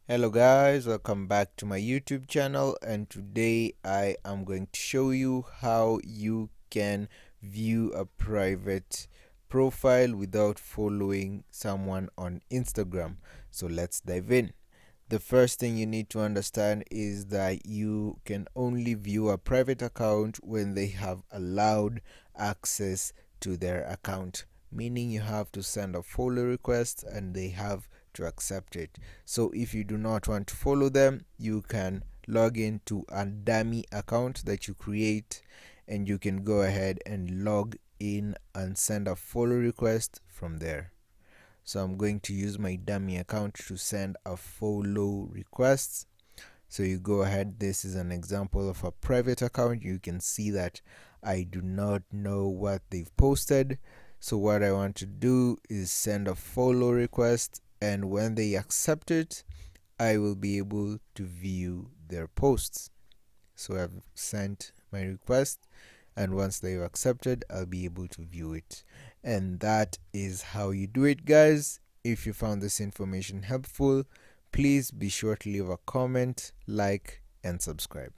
Hello guys, welcome back to my YouTube channel, and today I am going to show you how you can view a private profile without following someone on Instagram. So let's dive in. The first thing you need to understand is that you can only view a private account when they have allowed access to their account, meaning you have to send a follow request and they have to accept it. So if you do not want to follow them, you can log into a dummy account that you create, and you can go ahead and log in and send a follow request from there. So I'm going to use my dummy account to send a follow request. So you go ahead. This is an example of a private account. You can see that I do not know what they've posted. So what I want to do is send a follow request, and when they accept it, I will be able to view their posts. So I've sent my request, and once they've accepted, I'll be able to view it. And that is how you do it, guys. If you found this information helpful, please be sure to leave a comment, like, and subscribe.